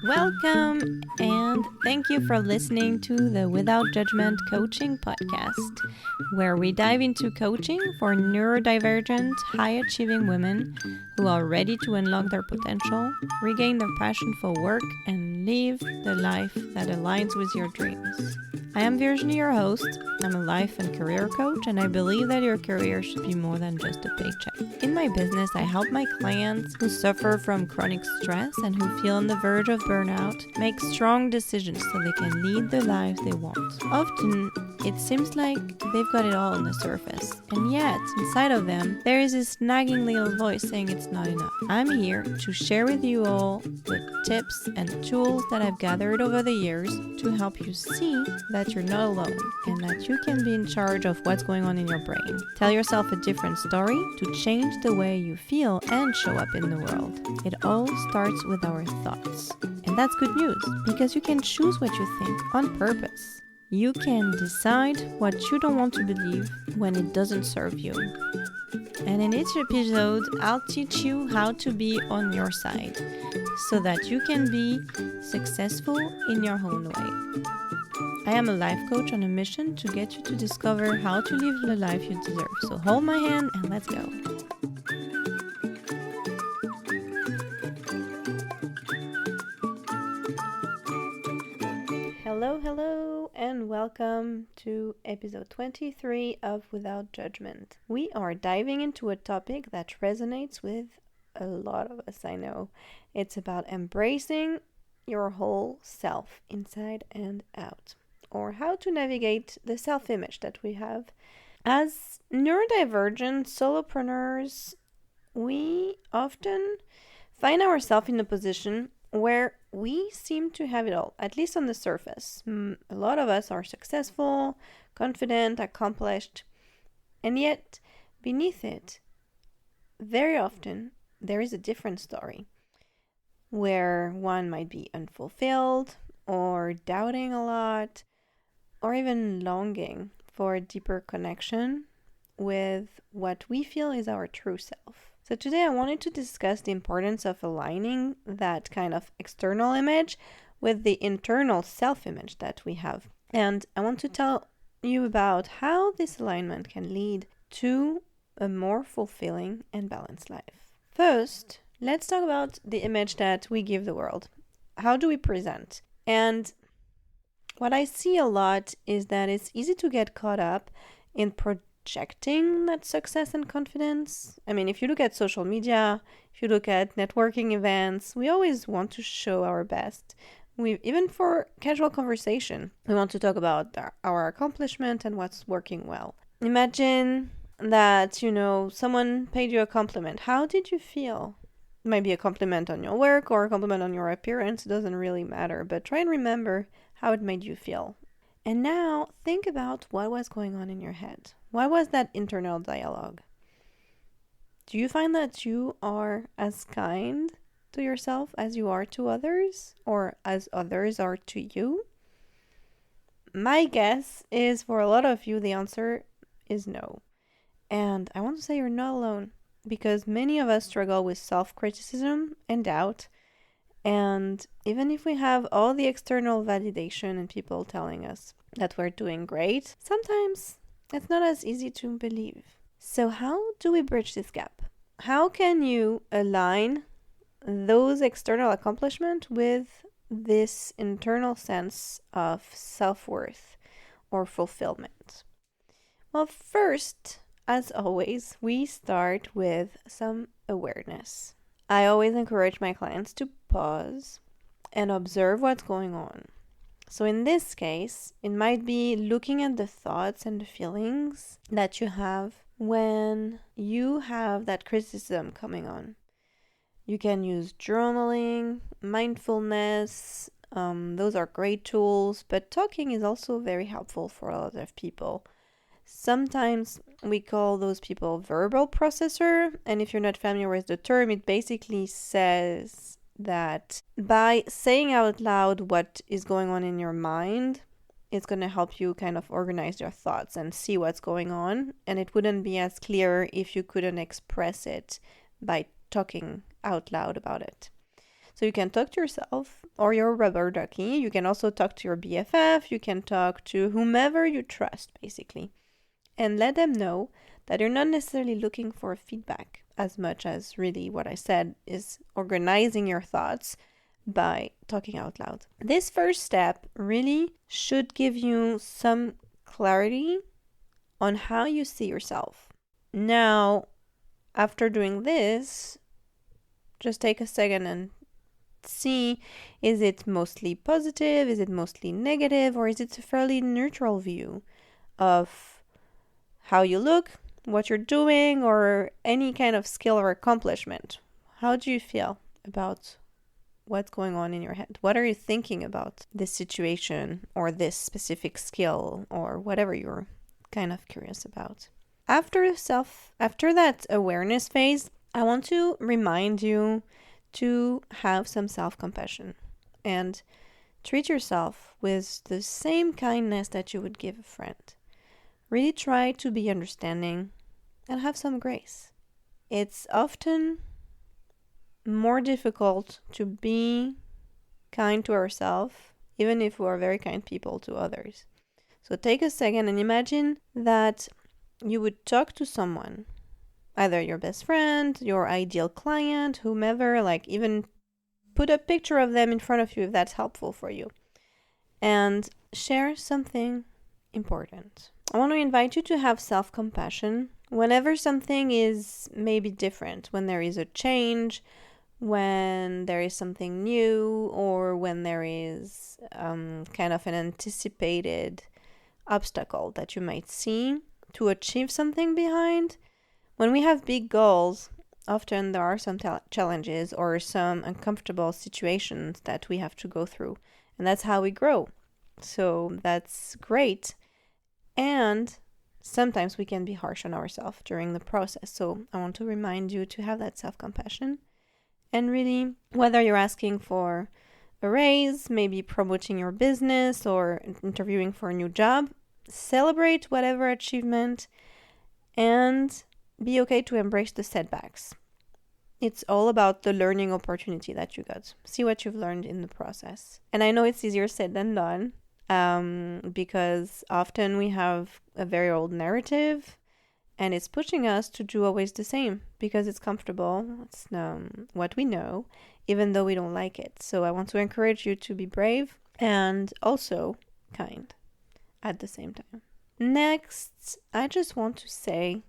Welcome and thank you for listening to the Without Judgment Coaching Podcast, where we dive into coaching for neurodivergent, high-achieving women who are ready to unlock their potential, regain their passion for work, and live the life that aligns with your dreams. I am Virginie, your host. I'm a life and career coach, and I believe that your career should be more than just a paycheck. In my business, I help my clients who suffer from chronic stress and who feel on the verge of burnout make strong decisions so they can lead the lives they want. Often, it seems like they've got it all on the surface, and yet, inside of them, there is this nagging little voice saying it's not enough. I'm here to share with you all the tips and tools that I've gathered over the years to help you see that you're not alone and that you can be in charge of what's going on in your brain. Tell yourself a different story to change the way you feel and show up in the world. It all starts with our thoughts. And that's good news, because you can choose what you think on purpose. You can decide what you don't want to believe when it doesn't serve you. And in each episode, I'll teach you how to be on your side so that you can be successful in your own way. I am a life coach on a mission to get you to discover how to live the life you deserve. So hold my hand and let's go. Hello, and welcome to episode 23 of Without Judgment. We are diving into a topic that resonates with a lot of us, I know. It's about embracing your whole self, inside and out, or how to navigate the self-image that we have. As neurodivergent solopreneurs, we often find ourselves in a position where we seem to have it all, at least on the surface. A lot of us are successful, confident, accomplished, and yet beneath it, very often, there is a different story, where one might be unfulfilled, or doubting a lot, or even longing for a deeper connection with what we feel is our true self. So today I wanted to discuss the importance of aligning that kind of external image with the internal self-image that we have. And I want to tell you about how this alignment can lead to a more fulfilling and balanced life. First, let's talk about the image that we give the world. How do we present? And what I see a lot is that it's easy to get caught up in projecting that success and confidence. I mean, if you look at social media, if you look at networking events, we always want to show our best. Even for casual conversation, we want to talk about our accomplishment and what's working well. Imagine that, someone paid you a compliment. How did you feel? It might be a compliment on your work or a compliment on your appearance. It doesn't really matter, but try and remember how it made you feel. And now think about what was going on in your head. What was that internal dialogue? Do you find that you are as kind to yourself as you are to others, or as others are to you? My guess is for a lot of you, the answer is no. And I want to say you're not alone, because many of us struggle with self-criticism and doubt. And even if we have all the external validation and people telling us that we're doing great, sometimes it's not as easy to believe. So how do we bridge this gap? How can you align those external accomplishments with this internal sense of self-worth or fulfillment? Well, first, as always, we start with some awareness. I always encourage my clients to pause and observe what's going on. So in this case, it might be looking at the thoughts and the feelings that you have when you have that criticism coming on. You can use journaling, mindfulness. Those are great tools, but talking is also very helpful for a lot of people. Sometimes we call those people verbal processor, and if you're not familiar with the term, it basically says that by saying out loud what is going on in your mind, it's going to help you kind of organize your thoughts and see what's going on, and it wouldn't be as clear if you couldn't express it by talking out loud about it. So you can talk to yourself or your rubber ducky. You can also talk to your BFF. You can talk to whomever you trust, basically. And let them know that you're not necessarily looking for feedback as much as really what I said is organizing your thoughts by talking out loud. This first step really should give you some clarity on how you see yourself. Now, after doing this, just take a second and see, is it mostly positive, is it mostly negative, or is it a fairly neutral view of how you look, what you're doing, or any kind of skill or accomplishment? How do you feel about what's going on in your head? What are you thinking about this situation or this specific skill or whatever you're kind of curious about? After that awareness phase, I want to remind you to have some self-compassion and treat yourself with the same kindness that you would give a friend. Really try to be understanding and have some grace. It's often more difficult to be kind to ourselves, even if we are very kind people to others. So take a second and imagine that you would talk to someone, either your best friend, your ideal client, whomever, like even put a picture of them in front of you if that's helpful for you, and share something important. I want to invite you to have self-compassion whenever something is maybe different, when there is a change, when there is something new, or when there is kind of an anticipated obstacle that you might see to achieve something behind. When we have big goals, often there are some challenges or some uncomfortable situations that we have to go through, and that's how we grow. So that's great. And sometimes we can be harsh on ourselves during the process. So I want to remind you to have that self-compassion. And really, whether you're asking for a raise, maybe promoting your business or interviewing for a new job, celebrate whatever achievement and be okay to embrace the setbacks. It's all about the learning opportunity that you got. See what you've learned in the process. And I know it's easier said than done, because often we have a very old narrative and it's pushing us to do always the same because it's comfortable. It's what we know, even though we don't like it. So I want to encourage you to be brave and also kind at the same time. Next, I just want to say,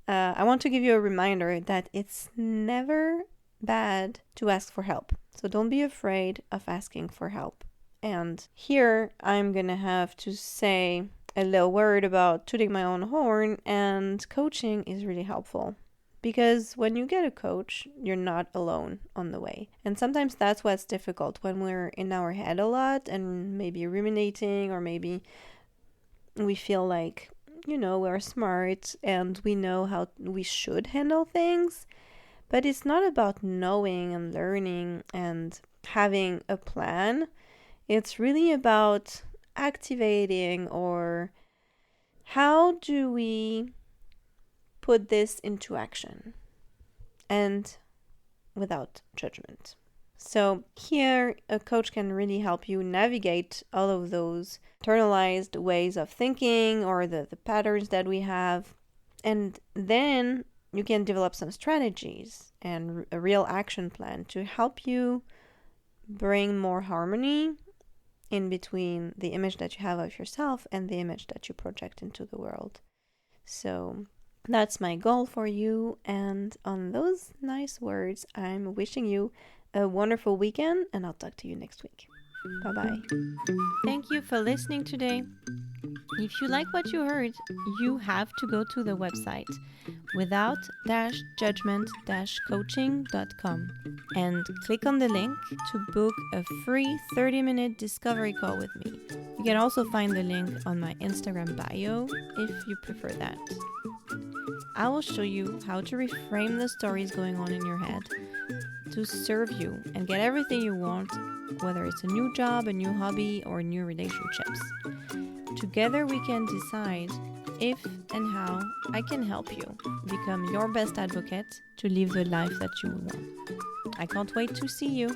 I want to give you a reminder that it's never bad to ask for help. So don't be afraid of asking for help. And here I'm going to have to say a little word about tooting my own horn, and coaching is really helpful. Because when you get a coach, you're not alone on the way. And sometimes that's what's difficult when we're in our head a lot and maybe ruminating, or maybe we feel like, we're smart and we know how we should handle things. But it's not about knowing and learning and having a plan. It's really about activating, or how do we put this into action and without judgment. So here a coach can really help you navigate all of those internalized ways of thinking or the patterns that we have, and then you can develop some strategies and a real action plan to help you bring more harmony in between the image that you have of yourself and the image that you project into the world. So that's my goal for you. And on those nice words, I'm wishing you a wonderful weekend, and I'll talk to you next week. Bye-bye. Thank you for listening today. If you like what you heard, you have to go to the website without-judgment-coaching.com and click on the link to book a free 30-minute discovery call with me. You can also find the link on my Instagram bio if you prefer that. I will show you how to reframe the stories going on in your head to serve you and get everything you want, whether it's a new job, a new hobby, or new relationships. Together we can decide if and how I can help you become your best advocate to live the life that you want. I can't wait to see you.